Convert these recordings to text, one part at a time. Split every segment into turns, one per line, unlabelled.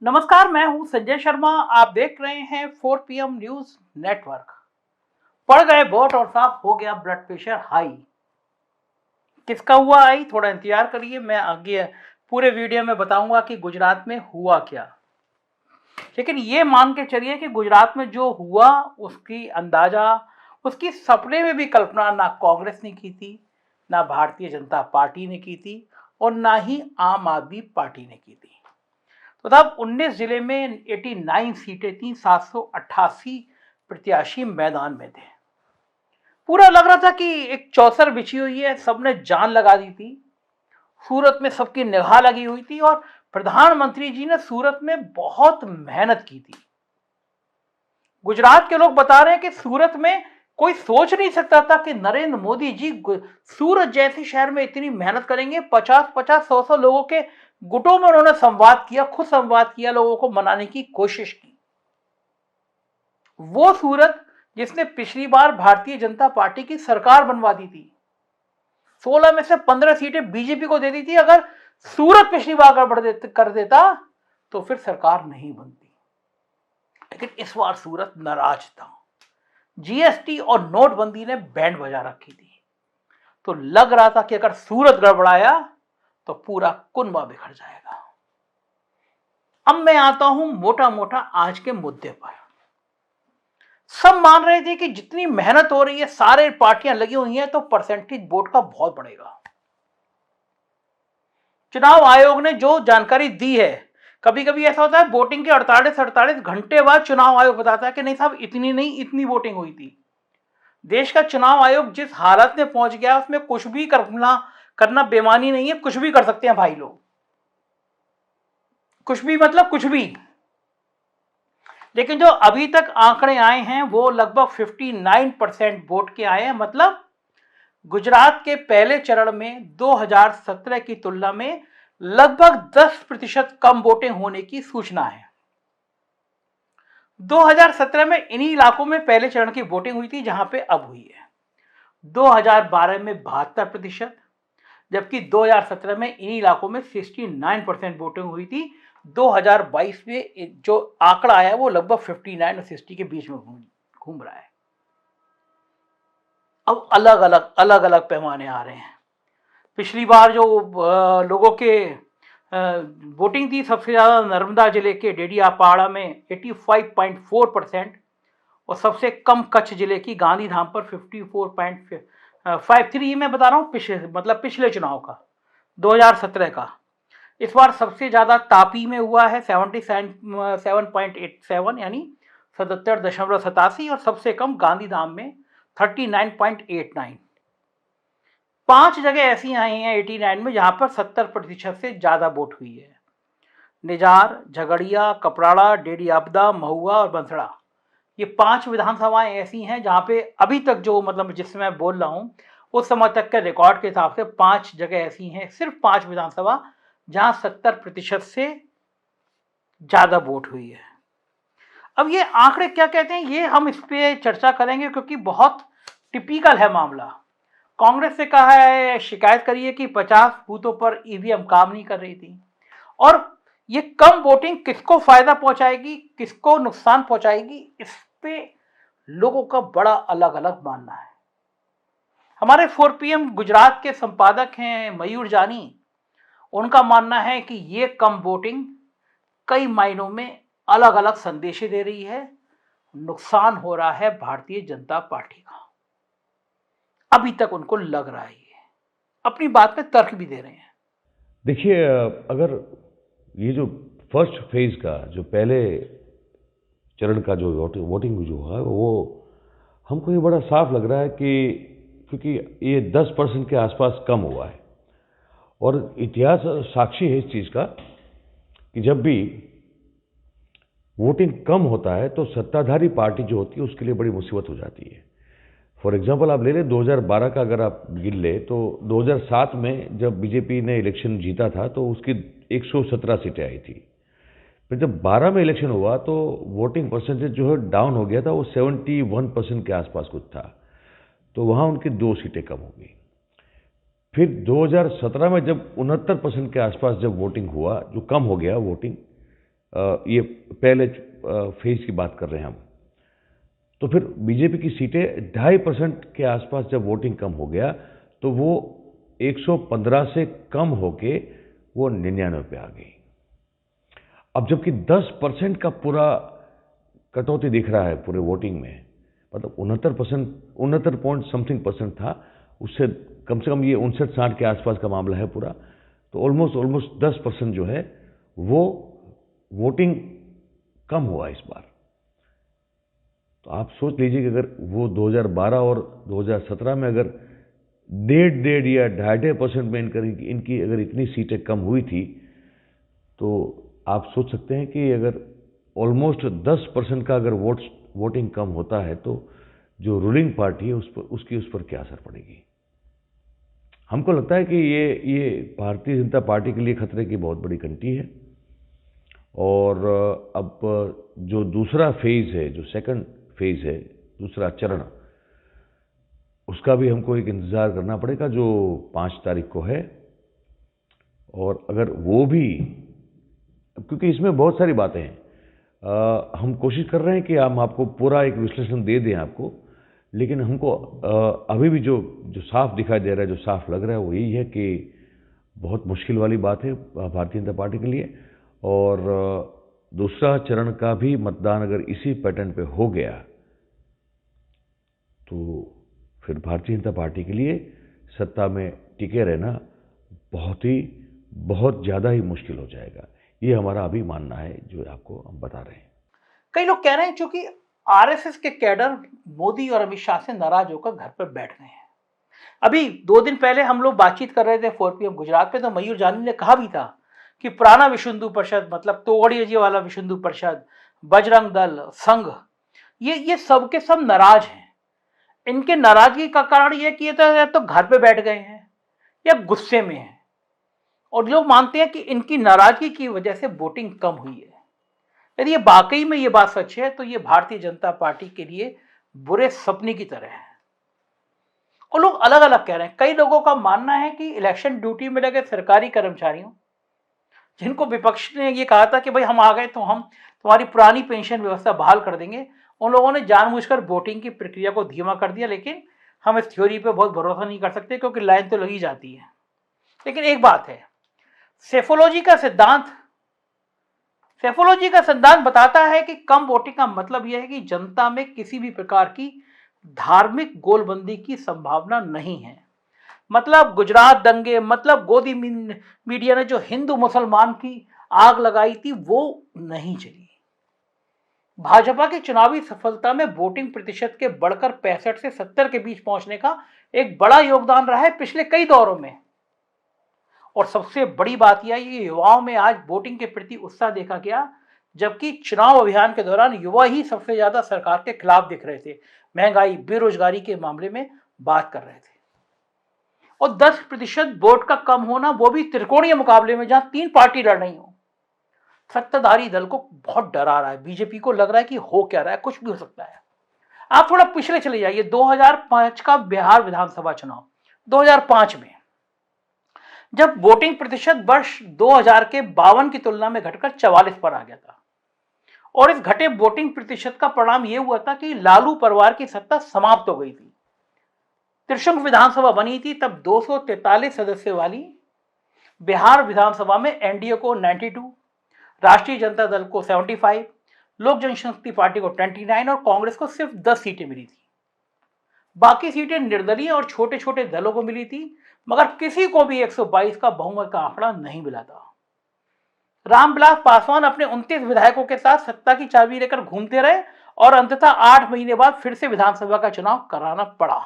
नमस्कार, मैं हूं संजय शर्मा। आप देख रहे हैं 4 PM न्यूज नेटवर्क। पड़ गए वोट और साफ हो गया ब्लड प्रेशर हाई। किसका हुआ हाई? थोड़ा इंतजार करिए, मैं आगे पूरे वीडियो में बताऊंगा कि गुजरात में हुआ क्या। लेकिन ये मान के चलिए कि गुजरात में जो हुआ उसकी अंदाजा, उसकी सपने में भी कल्पना ना कांग्रेस ने की थी, ना भारतीय जनता पार्टी ने की थी और ना ही आम आदमी पार्टी ने की थी। तो तब 19 जिले में 89 सीटें थी, 788 प्रत्याशी मैदान में थे। पूरा लग रहा था कि एक चौसर बिछी हुई है, सबने जान लगा दी थी। सूरत में सबकी निगाह लगी हुई थी और प्रधानमंत्री जी ने सूरत में बहुत मेहनत की थी। गुजरात के लोग बता रहे हैं कि सूरत में कोई सोच नहीं सकता था कि नरेंद्र मोदी जी सूरत जैसे शहर में इतनी मेहनत करेंगे। 50-50, 100-100 लोगों के गुटों में उन्होंने संवाद किया, खुद संवाद किया, लोगों को मनाने की कोशिश की। वो सूरत जिसने पिछली बार भारतीय जनता पार्टी की सरकार बनवा दी थी, 16 में से 15 सीटें बीजेपी को दे दी थी। अगर सूरत पिछली बार गड़बड़ कर देता तो फिर सरकार नहीं बनती। लेकिन इस बार सूरत नाराज था। जीएसटी और नोटबंदी ने बैंड बजा रखी थी, तो लग रहा था कि अगर सूरत गड़बड़ाया तो पूरा कुनबा बिखर जाएगा। अब मैं आता हूं मोटा मोटा आज के मुद्दे पर। सब मान रहे थे कि जितनी मेहनत हो रही है, सारे पार्टियां लगी हुई हैं, तो परसेंटेज वोट का बहुत बढ़ेगा। चुनाव आयोग ने जो जानकारी दी है, कभी कभी ऐसा होता है वोटिंग के 48 घंटे बाद चुनाव आयोग बताता है कि नहीं साहब, इतनी नहीं, इतनी वोटिंग हुई थी। देश का चुनाव आयोग जिस हालत में पहुंच गया, उसमें कुछ भी करना बेमानी नहीं है। कुछ भी कर सकते हैं भाई लोग, कुछ भी मतलब कुछ भी। लेकिन जो अभी तक आंकड़े आए हैं वो लगभग 59% वोट के आए हैं। मतलब गुजरात के पहले चरण में 2017 की तुलना में लगभग 10% कम वोटिंग होने की सूचना है। 2017 में इन्हीं इलाकों में पहले चरण की वोटिंग हुई थी, जहां पे अब हुई है। 2012 में 72%, जबकि 2017 में इन्हीं इलाकों में 69% वोटिंग हुई थी। 2022 में जो आंकड़ा आया वो लगभग 59 और 60 के बीच में घूम रहा है। अब अलग अलग पैमाने आ रहे हैं। पिछली बार जो लोगों के वोटिंग थी, सबसे ज़्यादा नर्मदा जिले के डेडियापाड़ा में 85.4% और सबसे कम कच्छ जिले की गांधीधाम पर 54.53। मैं बता रहा हूँ पिछले चुनाव का, 2017 का। इस बार सबसे ज़्यादा तापी में हुआ है 77.87 यानी 77.87, और सबसे कम गांधीधाम में 39.89। 5 जगह ऐसी आई हैं 89 में जहां पर 70% से ज़्यादा वोट हुई है। निजार, झगड़िया, कपराड़ा, डेडियापदा, महुआ और बंसड़ा, ये 5 विधानसभाएं ऐसी हैं जहां पे अभी तक जो जिससे मैं बोल रहा हूं, उस समय तक के रिकॉर्ड के हिसाब से 5 जगह ऐसी हैं, सिर्फ 5 विधानसभा, जहां 70% से ज़्यादा वोट हुई है। अब ये आंकड़े क्या कहते हैं, ये हम इस पर चर्चा करेंगे, क्योंकि बहुत टिपिकल है मामला। कांग्रेस से कहा है, शिकायत करी है कि 50 बूथों पर ईवीएम काम नहीं कर रही थी। और ये कम वोटिंग किसको फायदा पहुंचाएगी, किसको नुकसान पहुंचाएगी, इस पे लोगों का बड़ा अलग अलग मानना है। हमारे 4PM गुजरात के संपादक हैं मयूर जानी, उनका मानना है कि ये कम वोटिंग कई मायनों में अलग अलग संदेश दे रही है। नुकसान हो रहा है भारतीय जनता पार्टी का, अभी तक उनको लग रहा है। ये अपनी बात में तर्क भी दे रहे हैं।
देखिए, अगर ये जो फर्स्ट फेज का जो पहले चरण का जो वोटिंग जो है वो हमको ये बड़ा साफ लग रहा है कि क्योंकि ये 10% के आसपास कम हुआ है, और इतिहास साक्षी है इस चीज़ का कि जब भी वोटिंग कम होता है तो सत्ताधारी पार्टी जो होती है उसके लिए बड़ी मुसीबत हो जाती है। फॉर एग्जांपल आप ले लें 2012 का, अगर आप गिन ले तो 2007 में जब बीजेपी ने इलेक्शन जीता था तो उसकी 117 सीटें आई थी। फिर जब 12 में इलेक्शन हुआ तो वोटिंग परसेंटेज जो है डाउन हो गया था, वो 71% के आसपास कुछ था, तो वहाँ उनकी 2 सीटें कम हो गई। फिर 2017 में जब 69% के आसपास जब वोटिंग हुआ, जो कम हो गया वोटिंग ये पहले फेज की बात कर रहे हैं हम, तो फिर बीजेपी की सीटें 2.5% के आसपास जब वोटिंग कम हो गया तो वो 115 से कम होके वो 99 पे आ गई। अब जबकि 10% का पूरा कटौती दिख रहा है पूरे वोटिंग में, मतलब 69%, 69 पॉइंट समथिंग परसेंट था, उससे कम से कम ये 59-60 के आसपास का मामला है पूरा। तो ऑलमोस्ट 10% जो है वो वोटिंग कम हुआ इस बार। तो आप सोच लीजिए कि अगर वो 2012 और 2017 में अगर 1.5 या 2.5% में इनकी अगर इतनी सीटें कम हुई थी, तो आप सोच सकते हैं कि अगर ऑलमोस्ट 10% का अगर वोटिंग कम होता है तो जो रूलिंग पार्टी है उस पर क्या असर पड़ेगी। हमको लगता है कि ये भारतीय जनता पार्टी के लिए खतरे की बहुत बड़ी घंटी है। और अब जो दूसरा फेज है, जो सेकंड फेज है, दूसरा चरण, उसका भी हमको एक इंतज़ार करना पड़ेगा जो 5 तारीख को है। और अगर वो भी, क्योंकि इसमें बहुत सारी बातें हैं, हम कोशिश कर रहे हैं कि हम आपको पूरा एक विश्लेषण दे दें आपको, लेकिन हमको अभी भी जो साफ दिखाई दे रहा है, जो साफ लग रहा है, वो यही है कि बहुत मुश्किल वाली बात है भारतीय जनता पार्टी के लिए। और दूसरा चरण का भी मतदान अगर इसी पैटर्न पे हो गया तो फिर भारतीय जनता पार्टी के लिए सत्ता में टिके रहना बहुत ज़्यादा ही मुश्किल हो जाएगा। ये हमारा अभी मानना है जो आपको हम बता रहे हैं।
कई लोग कह रहे हैं क्योंकि आरएसएस के कैडर मोदी और अमित शाह से नाराज होकर घर पर बैठ गए हैं। अभी 2 दिन पहले हम लोग बातचीत कर रहे थे 4PM गुजरात पे, तो मयूर जानी ने कहा भी था कि पुराना विश्व हिंदू परिषद, मतलब तोगड़िया जी वाला विश्व हिंदू परिषद, बजरंग दल, संघ, ये सब के सब नाराज हैं। इनके नाराजगी का कारण ये कि ये तो घर पे बैठ गए हैं या गुस्से में हैं, और लोग मानते हैं कि इनकी नाराजगी की वजह से वोटिंग कम हुई है। यदि ये वाकई में ये बात सच है तो ये भारतीय जनता पार्टी के लिए बुरे सपने की तरह है। और लोग अलग अलग कह रहे हैं। कई लोगों का मानना है कि इलेक्शन ड्यूटी में लगे सरकारी कर्मचारियों, जिनको विपक्ष ने ये कहा था कि भाई हम आ गए तो हम तुम्हारी पुरानी पेंशन व्यवस्था बहाल कर देंगे, उन लोगों ने जानबूझकर वोटिंग की प्रक्रिया को धीमा कर दिया। लेकिन हम इस थ्योरी पे बहुत भरोसा नहीं कर सकते क्योंकि लाइन तो लगी जाती है। लेकिन एक बात है, सेफोलॉजी का सिद्धांत बताता है कि कम वोटिंग का मतलब यह है कि जनता में किसी भी प्रकार की धार्मिक गोलबंदी की संभावना नहीं है। मतलब गुजरात दंगे, मतलब गोदी मीडिया ने जो हिंदू मुसलमान की आग लगाई थी, वो नहीं चली। भाजपा की चुनावी सफलता में वोटिंग प्रतिशत के बढ़कर 65 से 70 के बीच पहुंचने का एक बड़ा योगदान रहा है पिछले कई दौरों में। और सबसे बड़ी बात यह है कि युवाओं में आज वोटिंग के प्रति उत्साह देखा गया, जबकि चुनाव अभियान के दौरान युवा ही सबसे ज्यादा सरकार के खिलाफ दिख रहे थे, महंगाई, बेरोजगारी के मामले में बात कर रहे थे। और 10% वोट का कम होना, वो भी त्रिकोणीय मुकाबले में जहां 3 पार्टी लड़ रही हो, सत्ताधारी दल को बहुत डरा रहा है। बीजेपी को लग रहा है कि हो क्या रहा है, कुछ भी हो सकता है। आप थोड़ा पिछले चले जाइए, 2005 का बिहार विधानसभा चुनाव, 2005 में जब वोटिंग प्रतिशत वर्ष 2000 के 52 की तुलना में घटकर 44 पर आ गया था। और इस घटे वोटिंग प्रतिशत का परिणाम यह हुआ था कि लालू परिवार की सत्ता समाप्त हो गई थी। त्रिशंकु विधानसभा बनी थी तब 243 सदस्य वाली बिहार विधानसभा में एनडीए को 92, राष्ट्रीय जनता दल को 75, लोक जनशक्ति पार्टी को 29 और कांग्रेस को सिर्फ 10 सीटें मिली थी। बाकी सीटें निर्दलीय और छोटे छोटे दलों को मिली थी, मगर किसी को भी 122 का बहुमत का आंकड़ा नहीं मिला था। रामविलास पासवान अपने 29 विधायकों के साथ सत्ता की चाबी लेकर घूमते रहे और अंततः 8 महीने बाद फिर से विधानसभा का चुनाव कराना पड़ा।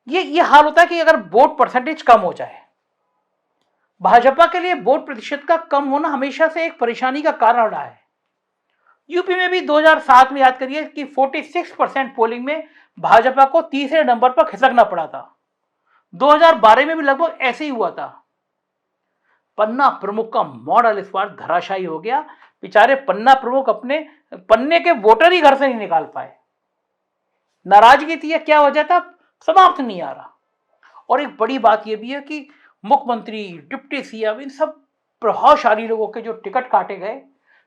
ये हाल होता है कि अगर वोट परसेंटेज कम हो जाए, भाजपा के लिए वोट प्रतिशत का कम होना हमेशा से एक परेशानी का कारण रहा है। यूपी में भी 2007 में याद करिए कि 46% पोलिंग में भाजपा को तीसरे नंबर पर खिसकना पड़ा था। 2012 में भी लगभग ऐसे ही हुआ था। पन्ना प्रमुख का मॉडल इस बार धराशायी हो गया। बेचारे पन्ना प्रमुख अपने पन्ने के वोटर ही घर से नहीं निकाल पाए। नाराजगी थी या क्या वजह था, समाप्त नहीं आ रहा। और एक बड़ी बात यह भी है कि मुख्यमंत्री, डिप्टी सीएम, इन सब प्रभावशाली लोगों के जो टिकट काटे गए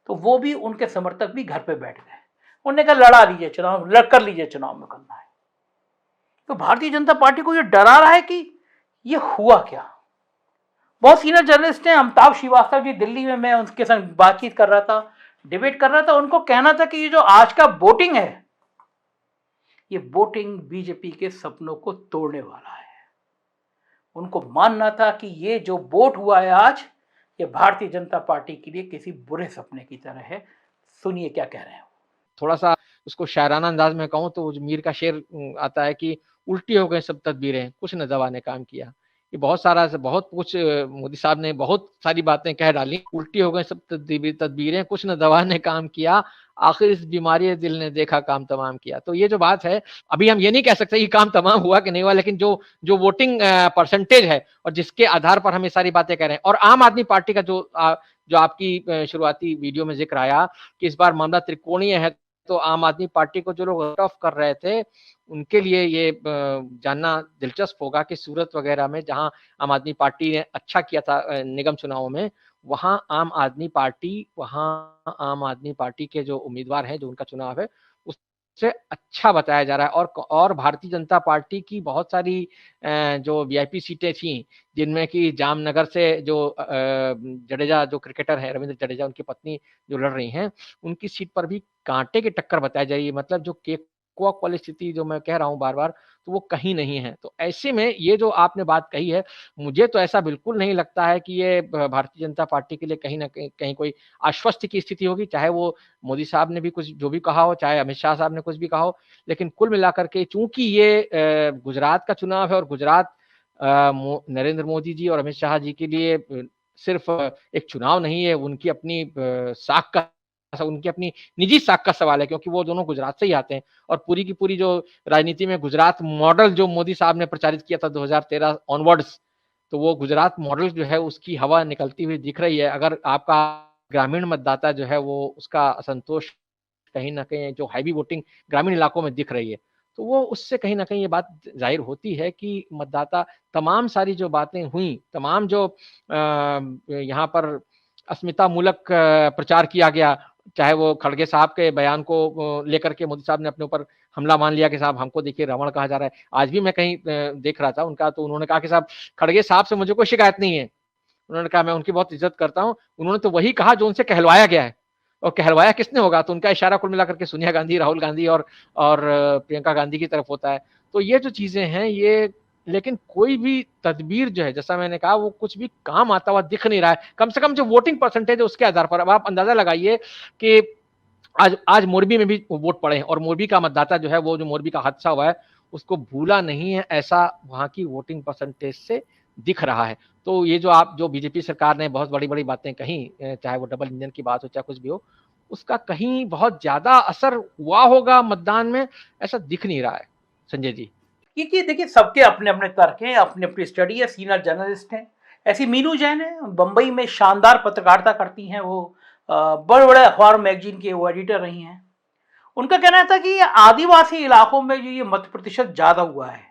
तो वो भी उनके समर्थक भी घर पे बैठ गए। उन्होंने कहा लड़ा लीजिए चुनाव, लड़ कर लीजिए, चुनाव में करना है। तो भारतीय जनता पार्टी को ये डरा रहा है कि ये हुआ क्या। बहुत सीनियर जर्नलिस्ट हैं, अमिताभ श्रीवास्तव जी दिल्ली में, मैं उनके संग बातचीत कर रहा था, डिबेट कर रहा था, उनको कहना था कि ये जो आज का वोटिंग है, ये वोटिंग बीजेपी के सपनों को तोड़ने वाला है। उनको मानना था कि ये जो वोट हुआ है आज, ये भारतीय जनता पार्टी के लिए किसी बुरे सपने की तरह है। सुनिए क्या कह रहे हैं।
थोड़ा सा उसको शायराना अंदाज में कहूँ तो मीर का शेर आता है कि उल्टी हो गए सब तदबीरें, कुछ न दवा ने काम किया। ये बहुत कुछ मोदी साहब ने बहुत सारी बातें कह डाली। उल्टी हो गए सब तदबीरें, कुछ न दवा ने काम किया, आखिर इस बीमारी दिल ने देखा काम तमाम किया। तो ये जो बात है, अभी हम ये नहीं कह सकते कि काम तमाम हुआ कि नहीं हुआ, लेकिन जो वोटिंग परसेंटेज है और जिसके आधार पर हम ये सारी बातें कह रहे हैं, और आम आदमी पार्टी का जो आपकी शुरुआती वीडियो में जिक्र आया कि इस बार मामला त्रिकोणीय है, तो आम आदमी पार्टी को जो लोग ऑफ कर रहे थे उनके लिए ये जानना दिलचस्प होगा कि सूरत वगैरह में जहां आम आदमी पार्टी ने अच्छा किया था निगम चुनावों में, वहां आम आदमी पार्टी के जो उम्मीदवार हैं, जो उनका चुनाव है, उससे अच्छा बताया जा रहा है। और भारतीय जनता पार्टी की बहुत सारी जो वीआईपी सीटें थी, जिनमें कि जामनगर से जो जडेजा जो क्रिकेटर है, रविंद्र जडेजा, उनकी पत्नी जो लड़ रही हैं, उनकी सीट पर भी कांटे की टक्कर बताई जा रही है। मतलब जो केकवॉक वाली स्थिति जो मैं कह रहा हूँ बार बार, तो वो कहीं नहीं है। तो ऐसे में ये जो आपने बात कही है, मुझे तो ऐसा बिल्कुल नहीं लगता है कि ये भारतीय जनता पार्टी के लिए कहीं ना कहीं कोई आश्वस्त की स्थिति होगी, चाहे वो मोदी साहब ने भी कुछ जो भी कहा हो, चाहे अमित शाह साहब ने कुछ भी कहा हो। लेकिन कुल मिलाकर के चूंकि ये गुजरात का चुनाव है और गुजरात नरेंद्र मोदी जी और अमित शाह जी के लिए सिर्फ एक चुनाव नहीं है, उनकी अपनी साख का, उनकी अपनी निजी साख का सवाल है, क्योंकि वो दोनों गुजरात से ही आते हैं। और पूरी की पूरी जो राजनीति में गुजरात मॉडल जो मोदी साहब ने प्रचारित किया था 2013 ऑनवर्ड्स, तो वो गुजरात मॉडल जो है उसकी हवा निकलती हुई दिख रही है। अगर आपका ग्रामीण मतदाता जो है वो उसका असंतोष कहीं ना कहीं जो हैवी वोटिंग ग्रामीण इलाकों में दिख रही है, तो वो उससे कहीं ना कहीं ये बात जाहिर होती है कि मतदाता तमाम सारी जो बातें हुई, तमाम जो यहाँ पर अस्मिता मूलक प्रचार किया गया, चाहे वो खड़गे साहब के बयान को लेकर के मोदी साहब ने अपने ऊपर हमला मान लिया कि साहब हमको देखिए रावण कहा जा रहा है। आज भी मैं कहीं देख रहा था उनका, तो उन्होंने कहा कि साहब खड़गे साहब से मुझे कोई शिकायत नहीं है। उन्होंने कहा मैं उनकी बहुत इज्जत करता हूं। उन्होंने तो वही कहा जो उनसे कहलवाया गया है, और कहलवाया किसने होगा, तो उनका इशारा कुल मिलाकर के सोनिया गांधी, राहुल गांधी और प्रियंका गांधी की तरफ होता है। तो ये जो चीजें हैं ये, लेकिन कोई भी तदबीर जो है, जैसा मैंने कहा, वो कुछ भी काम आता हुआ दिख नहीं रहा है। कम से कम जो वोटिंग परसेंटेज है उसके आधार पर अब आप अंदाजा लगाइए कि आज मोरबी में भी वोट पड़े हैं, और मोरबी का मतदाता जो है, वो जो मोरबी का हादसा हुआ है उसको भूला नहीं है, ऐसा वहां की वोटिंग परसेंटेज से दिख रहा है। तो ये जो बीजेपी सरकार ने बहुत बड़ी बड़ी बातें कही, चाहे वो डबल इंजन की बात हो, चाहे कुछ भी हो, उसका कहीं बहुत ज्यादा असर हुआ होगा मतदान में, ऐसा दिख नहीं रहा है। संजय जी,
क्योंकि देखिए सबके अपने अपने तर्क हैं, अपनी अपनी स्टडी है, सीनियर जर्नलिस्ट हैं। ऐसी मीनू जैन है, बम्बई में शानदार पत्रकारिता करती हैं, वो बड़े बड़े अखबार मैगजीन के वो एडिटर रही हैं। उनका कहना था कि आदिवासी इलाकों में जो ये मत प्रतिशत ज़्यादा हुआ है,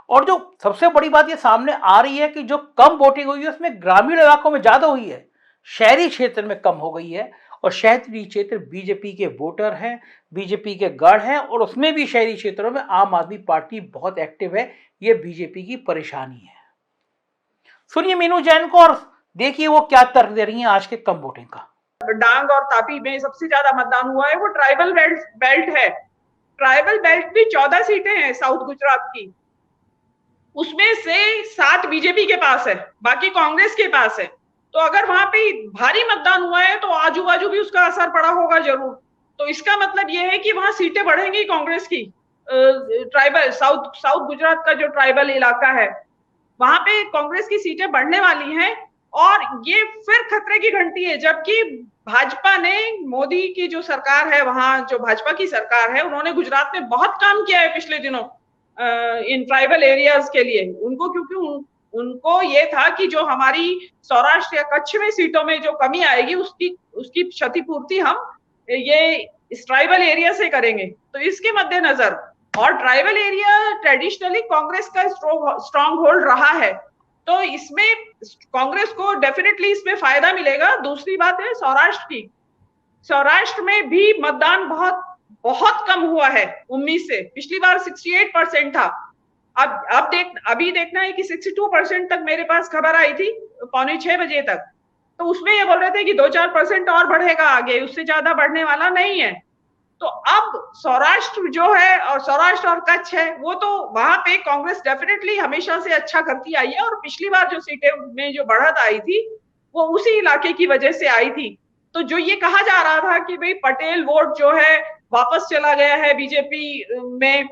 और जो सबसे बड़ी बात ये सामने आ रही है कि जो कम वोटिंग हुई है उसमें ग्रामीण इलाकों में ज़्यादा हुई है, शहरी क्षेत्र में कम हो गई है। और शहरी क्षेत्र बीजेपी के वोटर हैं, बीजेपी के गढ़ हैं, और उसमें भी शहरी क्षेत्रों में आम आदमी पार्टी बहुत एक्टिव है। ये बीजेपी की परेशानी है। सुनिए मीनू जैन को और देखिए वो क्या तर्क दे रही हैं आज के कम वोटिंग का।
डांग और तापी में सबसे ज्यादा मतदान हुआ है वो ट्राइबल बेल्ट है। ट्राइबल बेल्ट भी 14 सीटें हैं साउथ गुजरात की, उसमें से 7 बीजेपी के पास है, बाकी कांग्रेस के पास है। तो अगर वहां पे भारी मतदान हुआ है तो आजू बाजू भी उसका असर पड़ा होगा जरूर। तो इसका मतलब यह है कि वहां सीटें बढ़ेंगी कांग्रेस की। ट्राइबल साउथ गुजरात का जो ट्राइबल इलाका है वहां पे कांग्रेस की सीटें बढ़ने वाली हैं, और ये फिर खतरे की घंटी है। जबकि भाजपा ने, मोदी की जो सरकार है, वहां जो भाजपा की सरकार है, उन्होंने गुजरात में बहुत काम किया है पिछले दिनों इन ट्राइबल एरियाज के लिए। उनको क्योंकि उनको ये था कि जो हमारी सौराष्ट्र या कच्छ में सीटों में जो कमी आएगी उसकी क्षतिपूर्ति हम ये इस ट्राइबल एरिया से करेंगे। तो इसके मद्देनजर, और ट्राइबल एरिया ट्रेडिशनली कांग्रेस का स्ट्रॉन्ग होल्ड रहा है, तो इसमें कांग्रेस को डेफिनेटली इसमें फायदा मिलेगा। दूसरी बात है सौराष्ट्र की। सौराष्ट्र में भी मतदान बहुत बहुत कम हुआ है 19 से। पिछली बार 68% था। अभी देखना है कि 62% तक मेरे पास खबर आई थी 5:45 तक। तो उसमें ये बोल रहे थे कि 2-4% और बढ़ेगा आगे, उससे ज्यादा बढ़ने वाला नहीं है। तो अब सौराष्ट्र जो है, और सौराष्ट्र और कच्छ है, वो तो वहां पे कांग्रेस डेफिनेटली हमेशा से अच्छा करती आई है। और पिछली बार जो सीटें में जो बढ़त आई थी वो उसी इलाके की वजह से आई थी। तो जो ये कहा जा रहा था कि भाई पटेल वोट जो है वापस चला गया है बीजेपी में,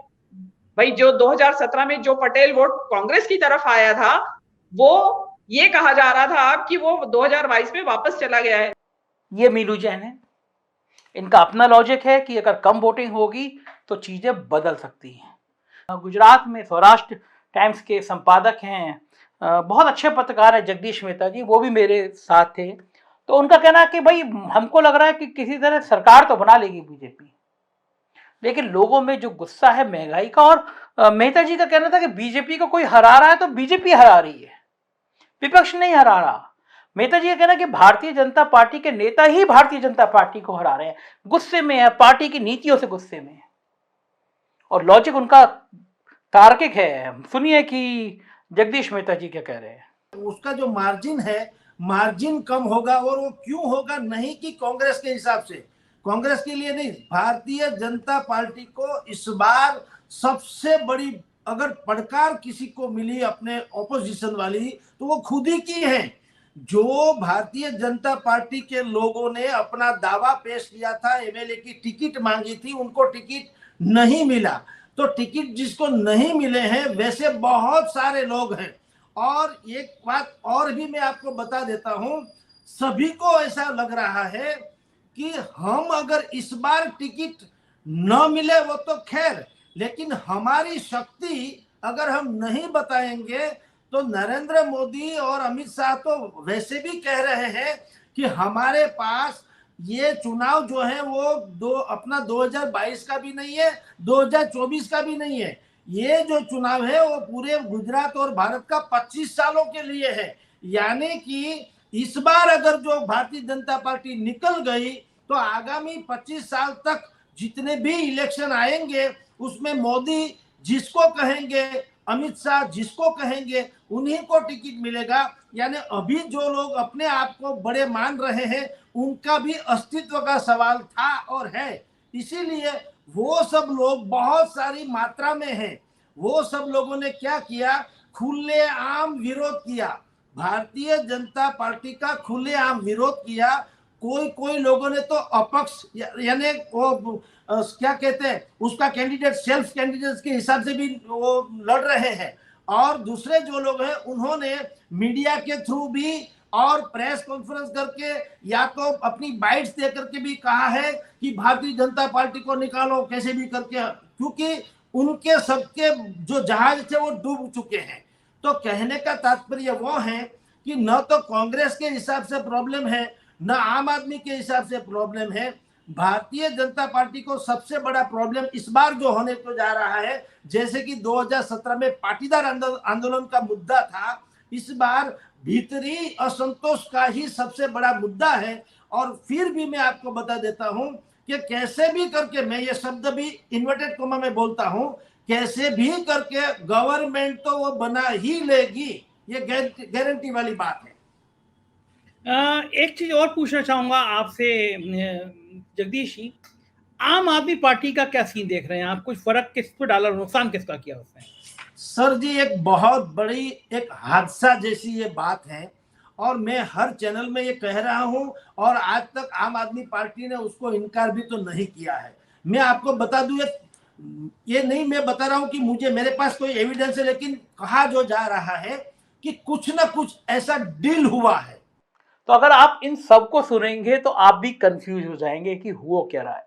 भाई जो 2017 में जो पटेल वोट कांग्रेस की तरफ आया था, वो ये कहा जा रहा था कि वो 2022 में वापस चला गया है।
ये मीनू जैन है, इनका अपना लॉजिक है कि अगर कम वोटिंग होगी तो चीजें बदल सकती हैं। गुजरात में सौराष्ट्र टाइम्स के संपादक हैं, बहुत अच्छे पत्रकार हैं जगदीश मेहता जी, वो भी मेरे साथ थे। तो उनका कहना है कि भाई हमको लग रहा है कि किसी तरह सरकार तो बना लेगी बीजेपी, लेकिन लोगों में जो गुस्सा है महंगाई का, और मेहता जी का कहना था कि बीजेपी को कोई हरा रहा है तो बीजेपी हरा रही है, विपक्ष नहीं हरा रहा। मेहता जी का कहना कि भारतीय जनता पार्टी के नेता ही भारतीय जनता पार्टी को हरा रहे हैं, गुस्से में है, पार्टी की नीतियों से गुस्से में है। और लॉजिक उनका तार्किक है। सुनिए कि जगदीश मेहता जी क्या कह रहे हैं।
उसका जो मार्जिन है, मार्जिन कम होगा। और वो क्यों होगा? नहीं कि कांग्रेस के हिसाब से, कांग्रेस के लिए नहीं, भारतीय जनता पार्टी को इस बार सबसे बड़ी अगर पड़कार किसी को मिली अपने ऑपोजिशन वाली, तो वो खुद ही की है। जो भारतीय जनता पार्टी के लोगों ने अपना दावा पेश किया था, एमएलए की टिकट मांगी थी, उनको टिकट नहीं मिला। तो टिकट जिसको नहीं मिले हैं वैसे बहुत सारे लोग हैं। और एक बात और भी मैं आपको बता देता हूं, सभी को ऐसा लग रहा है कि हम अगर इस बार टिकट न मिले वो तो खैर, लेकिन हमारी शक्ति अगर हम नहीं बताएंगे तो नरेंद्र मोदी और अमित शाह तो वैसे भी कह रहे हैं कि हमारे पास ये चुनाव जो है वो अपना 2022 का भी नहीं है, 2024 का भी नहीं है। ये जो चुनाव है वो पूरे गुजरात और भारत का 25 सालों के लिए है। यानी कि इस बार अगर जो भारतीय जनता पार्टी निकल गई तो आगामी 25 साल तक जितने भी इलेक्शन आएंगे उसमें मोदी जिसको कहेंगे, अमित शाह जिसको कहेंगे, उन्हीं को टिकट मिलेगा। यानी अभी जो लोग अपने आप को बड़े मान रहे हैं उनका भी अस्तित्व का सवाल था और है। इसीलिए वो सब लोग बहुत सारी मात्रा में हैं। वो सब लोगों ने क्या किया? खुलेआम विरोध किया, भारतीय जनता पार्टी का खुलेआम विरोध किया। कोई लोगों ने तो अपक्ष यानी वो क्या कहते हैं उसका कैंडिडेट, सेल्फ कैंडिडेट के हिसाब से भी वो लड़ रहे हैं। और दूसरे जो लोग हैं उन्होंने मीडिया के थ्रू भी और प्रेस कॉन्फ्रेंस करके या तो अपनी बाइट्स दे करके भी कहा है कि भारतीय जनता पार्टी को निकालो कैसे भी करके, क्योंकि उनके सबके जो जहाज थे वो डूब चुके हैं। तो कहने का तात्पर्य वो है कि न तो कांग्रेस के हिसाब से प्रॉब्लम है, न आम आदमी के हिसाब से प्रॉब्लम है। भारतीय जनता पार्टी को सबसे बड़ा प्रॉब्लम इस बार जो होने को जा रहा है, जैसे कि 2017 में पाटीदार आंदोलन का मुद्दा था, इस बार भीतरी असंतोष का ही सबसे बड़ा मुद्दा है। और फिर भी मैं आपको बता देता हूं कि कैसे भी करके, मैं ये शब्द भी इन्वर्टेड कोमा में बोलता हूं, कैसे भी करके गवर्नमेंट तो वो बना ही लेगी, ये गारंटी वाली बात है।
एक चीज और पूछना चाहूंगा आपसे जगदीश जी, आम आदमी पार्टी का क्या सीन देख रहे हैं आप? कुछ फर्क किस पर डाला, नुकसान किसका किया उसने?
सर जी, एक बहुत बड़ी एक हादसा जैसी ये बात है और मैं हर चैनल में ये कह रहा हूं और आज तक आम आदमी पार्टी ने उसको इनकार भी तो नहीं किया है। मैं आपको बता दूं, ये नहीं मैं बता रहा हूं कि मुझे मेरे पास कोई एविडेंस है, लेकिन कहा जो जा रहा है कि कुछ ना कुछ ऐसा डील हुआ है।
तो अगर आप इन सबको सुनेंगे तो आप भी कंफ्यूज हो जाएंगे कि हुआ क्या रहा है,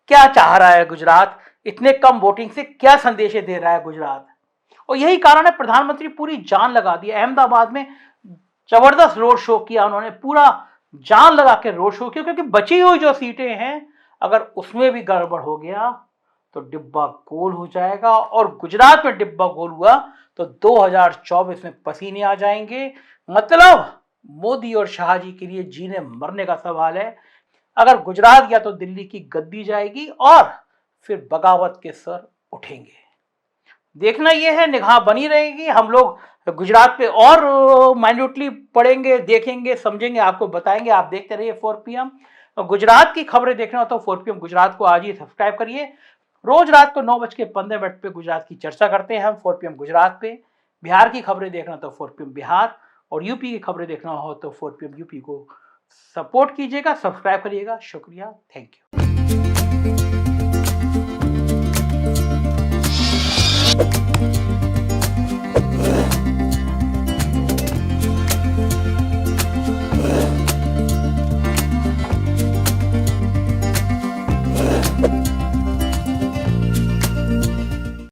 क्या चाह रहा है गुजरात, इतने कम वोटिंग से क्या संदेश दे रहा है गुजरात। और यही कारण है प्रधानमंत्री पूरी जान लगा दी। अहमदाबाद में जबरदस्त रोड शो किया उन्होंने, पूरा जान लगा के रोड शो किया, क्योंकि बची हुई जो सीटें हैं अगर उसमें भी गड़बड़ हो गया तो डिब्बा गोल हो जाएगा। और गुजरात में डिब्बा गोल हुआ तो 2024 में पसीने आ जाएंगे। मतलब मोदी और शाह जी के लिए जीने मरने का सवाल है। अगर गुजरात या तो दिल्ली की गद्दी जाएगी और फिर बगावत के सर उठेंगे। देखना यह है, निगाह बनी रहेगी। हम लोग गुजरात पे और माइन्यूटली पढ़ेंगे, देखेंगे, समझेंगे, आपको बताएंगे। आप देखते रहिए 4 PM। गुजरात की खबरें देखना हो तो 4 PM गुजरात को आज ही सब्सक्राइब करिए। रोज रात को 9:15 पे गुजरात की चर्चा करते हैं हम 4 PM गुजरात पे। बिहार की खबरें देखना तो 4 PM बिहार, और यूपी की खबरें देखना हो तो 4 PM यूपी को सपोर्ट कीजिएगा, सब्सक्राइब करिएगा। शुक्रिया, थैंक यू।